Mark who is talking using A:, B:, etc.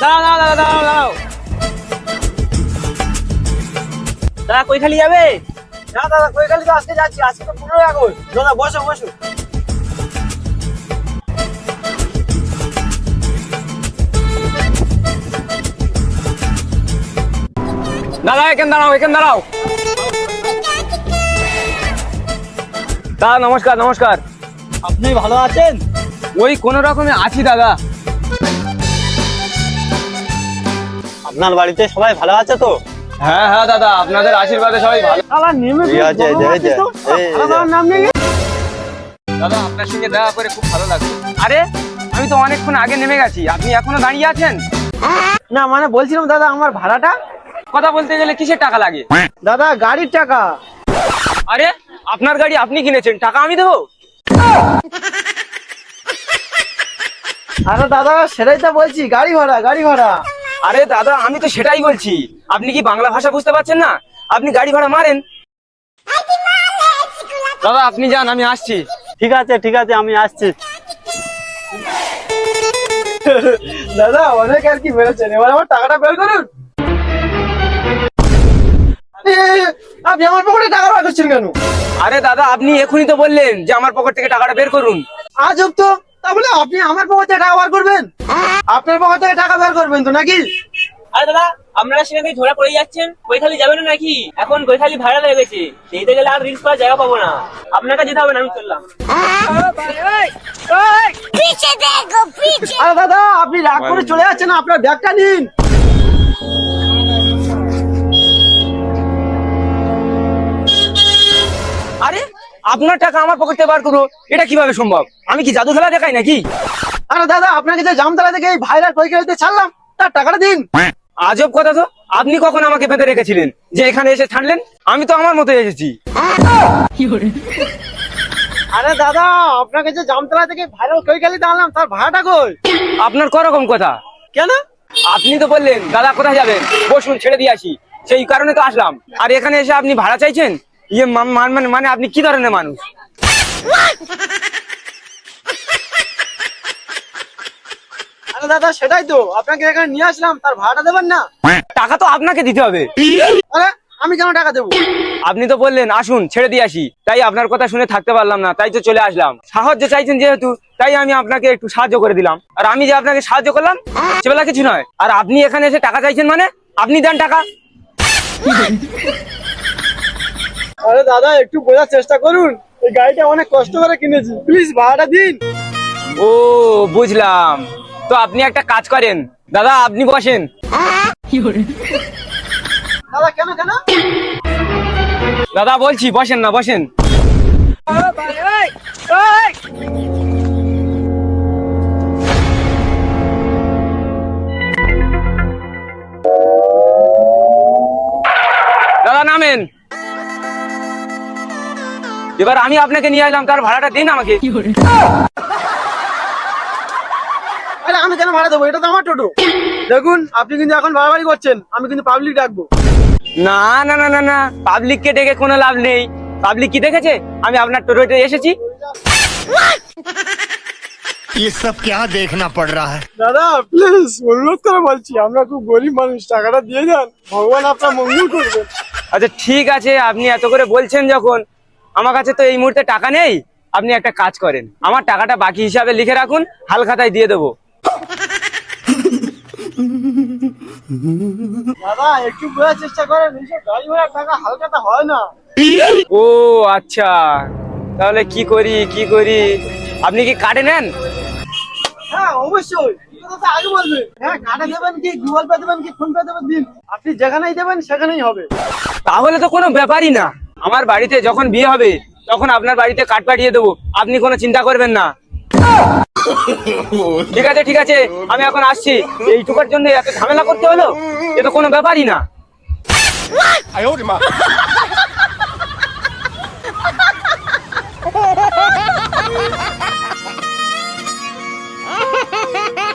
A: দাঁড়াও দাঁড়াও দাঁড়াও দাঁড়াও দাদা কৈখালি যাবে?
B: না দাদা, কৈখালি তো আজকে যাচ্ছি, আজকে তো 15 আগস্ট। দাদা বসো বসো।
A: দাদা এখানে দাঁড়াও, এখানে দাঁড়াও। দাদা নমস্কার নমস্কার।
B: আপনি ভালো আছেন?
A: ওই কোন রকমে আছি দাদা।
B: আপনার বাড়িতে সবাই ভালো আছে তো?
A: হ্যাঁ হ্যাঁ দাদা, আপনাদের আশীর্বাদে সবাই ভালো। দাদা আপনার সঙ্গে দেখা করে খুব ভালো লাগলো। আরে আমি তো অনেকক্ষণ আগে নেমে গেছি, আপনি এখনো দাঁড়িয়ে আছেন?
B: না মানে বলছিলাম দাদা, আমার ভাড়াটা।
A: কথা বলতে গেলে কিসের টাকা লাগে?
B: দাদা গাড়ির টাকা।
A: আরে আপনার গাড়ি আপনি কিনেছেন, টাকা আমি দেবো?
B: আরে দাদা সেটাই তো বলছি, গাড়ি ভাড়া গাড়ি ভাড়া।
A: আরে দাদা আমি তো সেটাই বলছি, আপনি কি বাংলা ভাষা বুঝতে পারছেন না? আপনি গাড়ি ভাড়া মারেন। দাদা আপনি যান, আমি আসছি।
B: ঠিক আছে ঠিক আছে, আমি আসছি। দাদা অনেক আর কি বেড়েছেন, এবার আমার টাকাটা বের করুন। আপনি আমার পকেটে টাকা বার করছেন কেন?
A: আরে দাদা আপনি এখনই তো বললেন যে আমার পকেট থেকে টাকাটা বের করুন।
B: আজব তো, তাহলে আপনি আমার পকেট থেকে টাকা বার করবেন? আপনার পকেট থেকে টাকা বের করবেন তো নাকি?
C: আরে দাদা, আপনারা সেখানে ধরা পড়ে যাচ্ছেন, কৈখালি যাবেন না নাকি? এখন কৈখালি ভাড়া হয়ে গেছে, যেতে গেলে আর রিস্ক করার জায়গা পাবো না। আপনাকে যেতে হবে না, আমি চললাম।
B: আরে দাদা আপনি রাগ করে চলে যাচ্ছেন, আপনার ব্যাগটা নিন।
A: আরে আপনার টাকা আমার পকেট থেকে বার করবো, এটা কিভাবে সম্ভব? আমি কি জাদু খেলা দেখাই নাকি?
B: আরে দাদা আপনাকে যে জামতলা থেকে এই ভাইরাল কৈখালিতে ছাড়লাম, তার টাকাটা দিন।
A: আজব কথা তো, আপনি কখন আমাকে বেঁধে রেখেছিলেন যে এখানে এসে ছাড়লেন? আমি তো আমার মতো এসেছি।
B: আরে দাদা আপনাকে যে জামতলা থেকে ভাইরাল কৈখালিতে আনলাম, তার ভাড়াটা কই?
A: আপনার করকম কথা
B: কেন?
A: আপনি তো বললেন দাদা কোথায় যাবেন, বসুন ছেড়ে দিয়ে আসি, সেই কারণে তো আসলাম। আর এখানে এসে আপনি ভাড়া চাইছেন? ইয়ে মানে আপনি কি ধরনের মানুষ?
B: আরে দাদা সেটাই তো, আপনাকে এখানে নিয়ে আসলাম, তার ভাড়াটা দেবেন না?
A: টাকা তো আপনাকে দিতে হবে।
B: আরে আমি কেন টাকা দেবো?
A: আপনি তো বললেন আসুন ছেড়ে দিয়ে আসি, তাই আপনার কথা শুনে থাকতে পারলাম না, তাই তো চলে আসলাম। সাহায্য চাইছেন যেহেতু, তাই আমি আপনাকে একটু সাহায্য করে দিলাম। আর আমি যে আপনাকে সাহায্য করলাম সেবেলা কিছু নয়। আর আপনি এখানে এসে টাকা চাইছেন মানে আপনি দেন টাকা।
B: আরে দাদা একটু বোঝার চেষ্টা করুন, এই গাড়িটা অনেক কষ্ট করে কিনেছি, প্লিজ ভাড়াটা দিন।
A: ও বুঝলাম, তো আপনি একটা কাজ করেন দাদা, আপনি বসেন।
B: দাদা কেন কেন?
A: দাদা বলছি বসেন না, বসেন। দাদা নামেন। এবার আমি আপনাকে নিয়ে আসলাম, তার ভাড়াটা দিন আমাকে।
B: আরে আমি কেন ভাড়া দেবো, এটা তো আমার টোটো। দেখুন আপনি কিন্তু এখন বাড়াবাড়ি করছেন, আমি কিন্তু পাবলিক ডাকবো।
A: না না না না না, পাবলিককে ডেকে কোনো লাভ নেই। পাবলিক কি দেখেছে আমি আপনার টোটোতে এসেছি?
D: ये सब क्या देखना पड़ रहा है।
B: দাদা প্লিজ অনুরোধ করে বলছি, আমরা খুব গরিব মানুষ, টাকাটা দিয়ে যান, ভগবান আপনার মঙ্গল করবেন।
A: আচ্ছা ঠিক আছে, আপনি এত করে বলছেন যখন, আমার কাছে তো এই মুহূর্তে টাকা নেই। আপনি একটা কাজ করেন, আমার টাকাটা বাকি হিসাবে লিখে রাখুন, হালখাতায় দিয়ে দেবো।
B: দাদা একটু বোঝার চেষ্টা করেন, এইসব গাড়ি ভাড়ার টাকা হালকাটা হয় না।
A: ও আচ্ছা, তাহলে কি করি কি করি? আপনি কি কার্ডে নেন?
B: হ্যাঁ অবশ্যই, এটা তো আগে বলবেন। হ্যাঁ কার্ডে দেবেন কি গুগল পে দেবেন কি ফোন পে দেবেন দিন, আপনি যেখানেই দেবেন সেখানেই হবে।
A: তাহলে তো কোনো ব্যাপারই না। আমার বাড়িতে যখন বিয়ে হবে তখন আপনার বাড়িতে কার্ড পাঠিয়ে দেবো, আপনি কোনো চিন্তা করবেন না। ঠিক আছে ঠিক আছে, আমি এখন আসছি। এইটুকুর জন্য এত ঝামেলা করতে হলো, এ তো কোনো ব্যাপারই না।
E: Ha ha ha ha!